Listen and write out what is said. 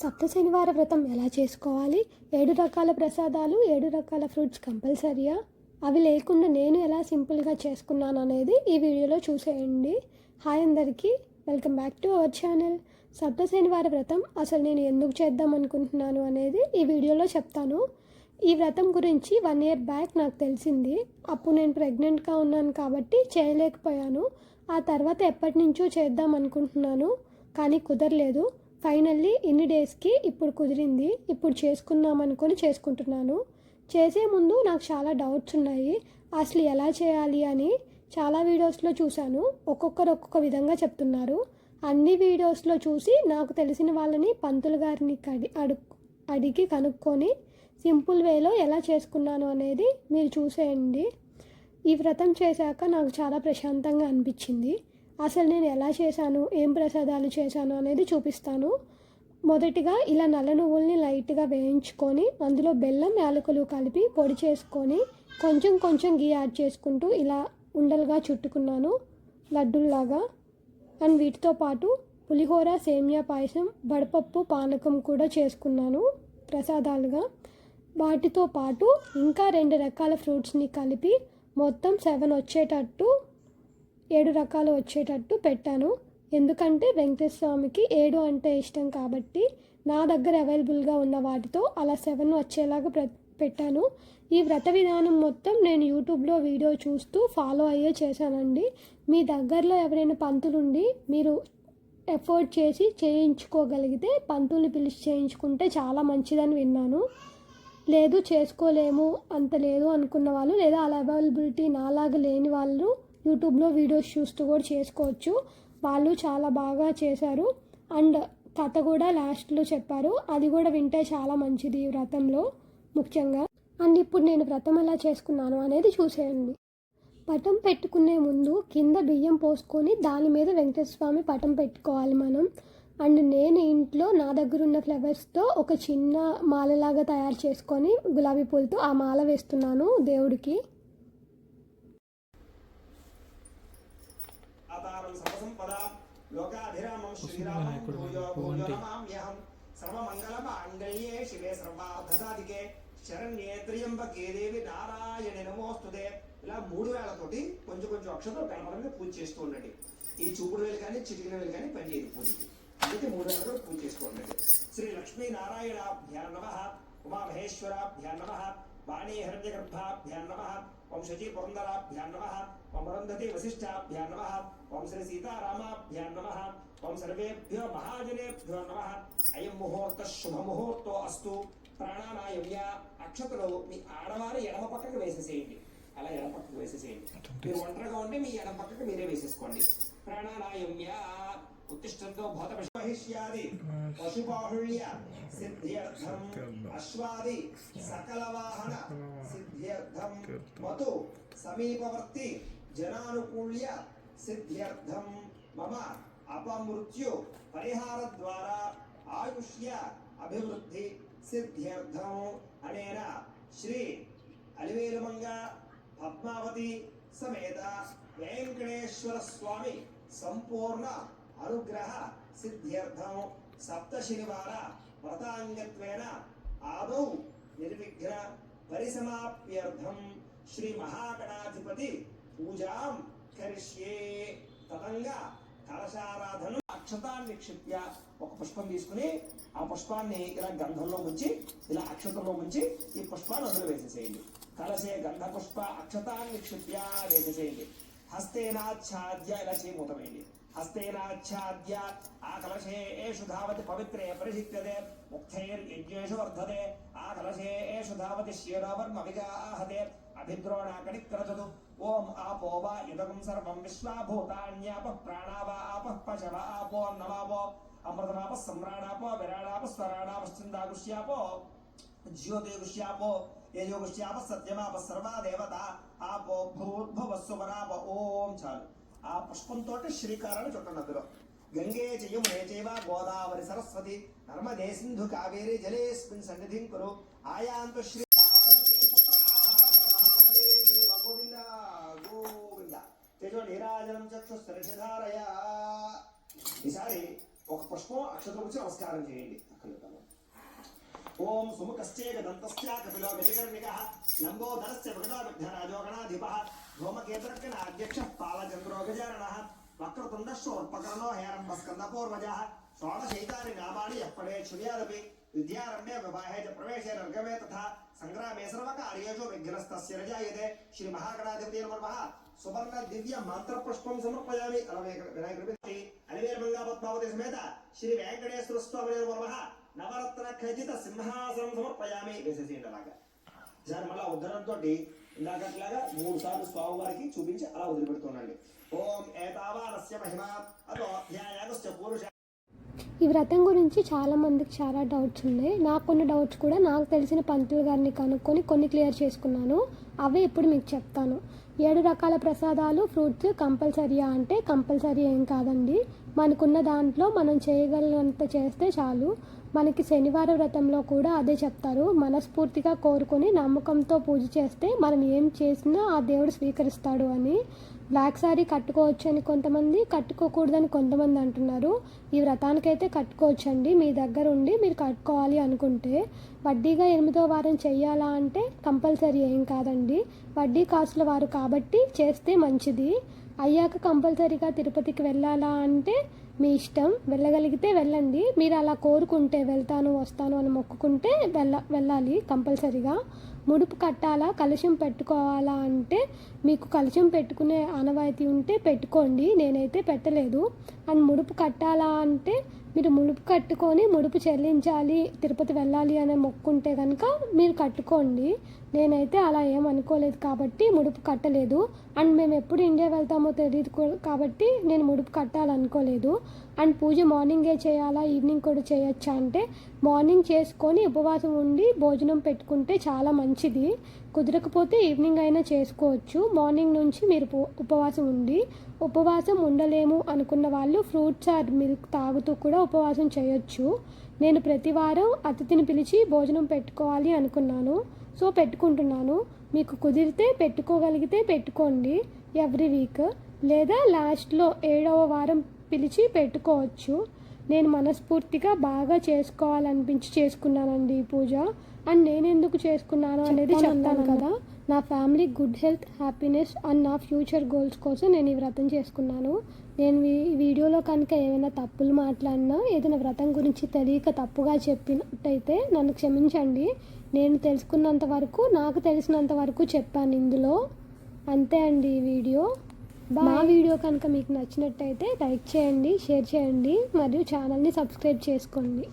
సప్త శనివార వ్రతం ఎలా చేసుకోవాలి, 7 రకాల ప్రసాదాలు, 7 రకాల ఫ్రూట్స్ కంపల్సరీయా, అవి లేకుండా నేను ఎలా సింపుల్గా చేసుకున్నాను అనేది ఈ వీడియోలో చూసేయండి. హాయ్ అందరికీ, welcome back to our channel. సప్త శనివార వ్రతం అసలు నేను ఎందుకు చేద్దాం అనుకుంటున్నాను అనేది ఈ వీడియోలో చెప్తాను. ఈ వ్రతం గురించి 1 year బ్యాక్ నాకు తెలిసింది. అప్పుడు నేను ప్రెగ్నెంట్గా ఉన్నాను కాబట్టి చేయలేకపోయాను. ఆ తర్వాత ఎప్పటి నుంచో చేద్దాం అనుకుంటున్నాను, కానీ కుదరలేదు. ఫైనల్లీ ఇన్ని డేస్కి ఇప్పుడు కుదిరింది. ఇప్పుడు చేసుకుందాం అనుకొని చేసుకుంటున్నాను. చేసే ముందు నాకు చాలా డౌట్స్ ఉన్నాయి. అసలు ఎలా చేయాలి అని చాలా వీడియోస్లో చూశాను. ఒక్కొక్కరు ఒక్కొక్క విధంగా చెప్తున్నారు. అన్ని వీడియోస్లో చూసి నాకు తెలిసిన వాళ్ళని పంతులు గారిని అడిగి కనుక్కొని సింపుల్ వేలో ఎలా చేసుకున్నాను అనేది మీరు చూసేయండి. ఈ వ్రతం చేశాక నాకు చాలా ప్రశాంతంగా అనిపించింది. అసలు నేను ఎలా చేశాను, ఏం ప్రసాదాలు చేశాను అనేది చూపిస్తాను. మొదటిగా ఇలా నల్ల నువ్వుల్ని లైట్గా వేయించుకొని అందులో బెల్లం యాలకులు కలిపి పొడి చేసుకొని కొంచెం కొంచెం గీ యాడ్ చేసుకుంటూ ఇలా ఉండలుగా చుట్టుకున్నాను, లడ్డుల్లాగా. అండ్ వీటితో పాటు పులిహోర, సేమియా పాయసం, బడపప్పు పానకం కూడా చేసుకున్నాను ప్రసాదాలుగా. వాటితో పాటు ఇంకా 2 రకాల ఫ్రూట్స్ని కలిపి మొత్తం 7 వచ్చేటట్టు, 7 రకాలు వచ్చేటట్టు పెట్టాను. ఎందుకంటే వెంకటేశ్వర స్వామికి 7 అంటే ఇష్టం కాబట్టి నా దగ్గర అవైలబుల్గా ఉన్న వాటితో అలా 7 వచ్చేలాగా పెట్టాను. ఈ వ్రత విధానం మొత్తం నేను యూట్యూబ్లో వీడియో చూస్తూ ఫాలో అయ్యే చేశానండి. మీ దగ్గరలో ఎవరైనా పంతులుండి మీరు ఎఫర్ట్ చేసి చేయించుకోగలిగితే పంతుల్ని పిలిచి చేయించుకుంటే చాలా మంచిదని విన్నాను. లేదు చేసుకోలేము, అంత లేదు అనుకున్న వాళ్ళు, లేదా అలా అవైలబిలిటీ నాలాగా లేని వాళ్ళు యూట్యూబ్లో వీడియోస్ చూస్తూ కూడా చేసుకోవచ్చు. వాళ్ళు చాలా బాగా చేశారు. అండ్ కథ కూడా లాస్ట్లో చెప్పారు. అది కూడా వింటే చాలా మంచిది ఈ వ్రతంలో ముఖ్యంగా. అండ్ ఇప్పుడు నేను వ్రతం ఎలా చేసుకున్నాను అనేది చూసేయండి. పటం పెట్టుకునే ముందు కింద బియ్యం పోసుకొని దాని మీద వెంకటేశ్వర స్వామి పటం పెట్టుకోవాలి మనం. అండ్ నేను ఇంట్లో నా దగ్గర ఉన్న ఫ్లవర్స్తో ఒక చిన్న మాలలాగా తయారు చేసుకొని గులాబీ పూలతో ఆ మాల వేస్తున్నాను దేవుడికి. శరణ్యే త్ర్యంబకే దేవి నారాయణి నమోస్తుతే. ఇలా 3 వేలతోటి కొంచెం కొంచెం అక్షరాలు కనపడంగా పూజ చేస్తూ ఉండండి. ఈ చూపుడు వేలు కానీ చిటికిన వేలు కానీ పనిచేయదు పూజకి, అందుకే 3 వేలతో పూజ చేస్తూ ఉండండి. శ్రీ లక్ష్మీ నారాయణాభ్యాం నమః, ఉమామహేశ్వరాభ్యాం నమః, వాణీ హిరణ్యగర్భాభ్యాం నమః, ఓం శచీ పురందరాభ్యాం నమః, ఓం అరుంధతి వశిష్ఠాభ్యాం నమః, ఓం శ్రీ సీతారామాభ్యాం నమః, ఓం సర్వేభ్యో మహాజనేభ్యో నమః. అయం ముహూర్త శుభముహూర్తో అస్తు. ప్రాణాయామ్య అక్షతలు మీ ఆడవారి ఎడమ పక్కకు వేసేసేయండి. అలా ఎడమ పక్కకు వేసేసేయండి. మీరు ఒంటరిగా ఉంటే మీ ఎడమ పక్కకు మీరే వేసేసుకోండి. ప్రాణాయామ్య ఉత్తిష్టంతో భూత మహిష్యాది పశుబాహుళ్య సిద్ధ్యర్థం అశ్వాది సకల వాహన సిద్ధ్యర్థం మతు సమీపవర్తి జనానుకూల్య సిద్ధ్యర్థం మమ అపమృత్యు పరిహార ద్వారా ఆయుష్య అభివృద్ధి సిద్ధ్యర్థం అనేన శ్రీ అలివేలుమంగ పద్మావతి సమేత వెంకటేశ్వర స్వామి సంపూర్ణ అనుగ్రహ సిద్ధ్యర్థం సప్త శనివార వ్రతాంగత్వేన ఆదౌ నిర్విఘ్న పరిసమాప్యర్థం శ్రీ మహాగణాధిపతి పూజాం కరిష్యే. తతంగా కలశారాధన అక్షతాన్ని నిక్షిప్య ఒక పుష్పం తీసుకుని ఆ పుష్పాన్ని ఇలా గంధంలో ముంచి, ఇలా అక్షతంలో ముంచి ఈ పుష్పాన్ని అందులో వేసేసేయండి. కలశే గంధ పుష్ప అక్షతాన్ని నిక్షిప్య వేసేసేయండి. హస్తేనాచ్ఛాద్య ఇలా చేయమూతమేయండి. హస్తేనాచ్ఛాద్య ఆ కలశేషు ధావతి పవిత్రే పరిషిక్యతే, ముక్తైర్యజ్ఞేషు వర్ధతే. ఆ కలశేషు ధావతి శ్రీరావర్మ విగాహతే, అభిద్రోణాకణిక్రచతు. ఓం ఆపో వా ఇదం సర్వం విశ్వాభూతాన్యాపః ప్రాణావా ఆపః పశవ ఆపో అన్నమాపో అమృతమాప సమ్రాణాపో విరాణాప స్వరాణాపశ్చిందాగుష్యాపో జ్యోతిగుష్యాపో యజోగుష్యాప సత్యమాప సర్వా దేవత ఆపో భూర్భువస్సువరాప. ఓం చాలు. ఆ పుష్పంతో శ్రీకారాన్ని చుట్టండి. అందులో గంగే చయమునే చైవ గోదావరి సరస్వతి నర్మదే సింధు కావేరి జలేస్మిన్ సన్నిధిం కురు. ఆయాంతు శ్రీ పార్వతీ పుత్ర మహాదేవ గోవింద గోవింద. తేజో నీరాజనం చక్షుస్సరిధారయ. ఈసారి ఒక పుష్పం అక్షతలు వచ్చి నమస్కారం చేయండి. ఓం సుముఖశ్చేక దంతశ్చ కపిలో గజకర్ణికః లంబోదరశ్చ వికటాభిఘ్నరాజో గణాధిపః ధూమకేతురక్కన అధ్యక్షः పాలచంద్రో గజాననః వక్రతుండ శూర్పకర్ణో హేరంబస్కందపూర్వజः షోడశైతాని నామాని ఎప్పడే శృణ్యాదపి విద్యారమ్య వివాహే చ ప్రవేశే నర్గమే తథా సంగ్రామే సర్వకార్యేషు విఘ్నస్తస్య రజాయతే. శ్రీ మహాగణాధిపతి నమః. సువర్ణ దివ్య మంత్ర పుష్పం సమర్పయామి. వినాయకుడి అలివేర్మంగా పద్మావతి సమేత శ్రీ వెంకటేశ్వర స్వామి నమః. నవరత్న ఖచ్చిత సింహాసనం సమర్పయామి. వేసేసేయండి అలాగా. దాని మళ్ళా ఉద్ధరణంతో ఇందాకట్లాగా 3 సార్లు స్వామివారికి చూపించి అలా వదిలిపెడుతున్నాండి. ఓం ఏతావానస్య మహిమా అతో ధ్యాయాగస్య పురుష. ఈ వ్రతం గురించి చాలామందికి చాలా డౌట్స్ ఉన్నాయి. నాకు కొన్ని డౌట్స్ కూడా నాకు తెలిసిన పంతులు గారిని కనుక్కొని కొన్ని క్లియర్ చేసుకున్నాను. అవే ఇప్పుడు మీకు చెప్తాను. 7 రకాల ప్రసాదాలు ఫ్రూట్స్ కంపల్సరీయా అంటే కంపల్సరీ ఏం కాదండి. మనకున్న దాంట్లో మనం చేయగలిగినంత చేస్తే చాలు. మనకి శనివార వ్రతంలో కూడా అదే చెప్తారు. మనస్ఫూర్తిగా కోరుకొని నమ్మకంతో పూజ చేస్తే మనం ఏం చేసినా ఆ దేవుడు స్వీకరిస్తాడు అని. బ్లాక్ శారీ కట్టుకోవచ్చు అని కొంతమంది, కట్టుకోకూడదని కొంతమంది అంటున్నారు. ఈ వ్రతానికైతే కట్టుకోవచ్చండి. మీ దగ్గర ఉండి మీరు కట్టుకోవాలి అనుకుంటే. వడ్డీగా 8వ వారం చెయ్యాలా అంటే కంపల్సరీ ఏం కాదండి. వడ్డీ కాసుల వారు కాబట్టి చేస్తే మంచిది. అయ్యాక కంపల్సరీగా తిరుపతికి వెళ్ళాలా అంటే మీ ఇష్టం. వెళ్ళగలిగితే వెళ్ళండి. మీరు అలా కోరుకుంటే వెళ్తాను వస్తాను అని మొక్కుకుంటే వెళ్ళాలి కంపల్సరీగా. ముడుపు కట్టాలా, కలశం పెట్టుకోవాలా అంటే మీకు కలశం పెట్టుకునే ఆనవాయితీ ఉంటే పెట్టుకోండి. నేనైతే పెట్టలేదు. అండ్ ముడుపు కట్టాలా అంటే మీరు ముడుపు కట్టుకొని ముడుపు చెల్లించాలి, తిరుపతి వెళ్ళాలి అని మొక్కుంటే కనుక మీరు కట్టుకోండి. నేనైతే అలా ఏమనుకోలేదు కాబట్టి ముడుపు కట్టలేదు. అండ్ మేము ఎప్పుడు ఇండియా వెళ్తామో తెలియదు కాబట్టి నేను ముడుపు కట్టాలనుకోలేదు. అండ్ పూజ మార్నింగే చేయాలా ఈవినింగ్ కూడా చేయొచ్చా అంటే మార్నింగ్ చేసుకొని ఉపవాసం ఉండి భోజనం పెట్టుకుంటే చాలా మంచిది. కుదరకపోతే ఈవినింగ్ అయినా చేసుకోవచ్చు. మార్నింగ్ నుంచి మీరు ఉపవాసం ఉండలేము అనుకున్న వాళ్ళు ఫ్రూట్స్ ఆర్ మిల్క్ తాగుతూ కూడా ఉపవాసం చేయొచ్చు. నేను ప్రతి వారం అతిథిని పిలిచి భోజనం పెట్టుకోవాలి అనుకున్నాను. సో పెట్టుకుంటున్నాను. మీకు కుదిరితే పెట్టుకోగలిగితే పెట్టుకోండి ఎవ్రీ వీక్. లేదా లాస్ట్లో 7వ వారం పిలిచి పెట్టుకోవచ్చు. నేను మనస్ఫూర్తిగా బాగా చేసుకోవాలనిపించి చేసుకున్నానండి ఈ పూజ. అండ్ నేను ఎందుకు చేసుకున్నాను అనేది చెప్తాను కదా. నా family good health, happiness and నా ఫ్యూచర్ గోల్స్ కోసం నేను ఈ వ్రతం చేసుకున్నాను. నేను ఈ వీడియోలో కనుక ఏమైనా తప్పులు మాట్లాడినా, ఏదైనా వ్రతం గురించి తెలియక తప్పుగా చెప్పినట్టయితే నన్ను క్షమించండి. నేను తెలుసుకున్నంత వరకు, నాకు తెలిసినంత వరకు చెప్పాను ఇందులో. అంతే అండి ఈ వీడియో. మా వీడియో కనుక మీకు నచ్చినట్టయితే లైక్ చేయండి, షేర్ చేయండి మరియు ఛానల్ని సబ్స్క్రైబ్ చేసుకోండి.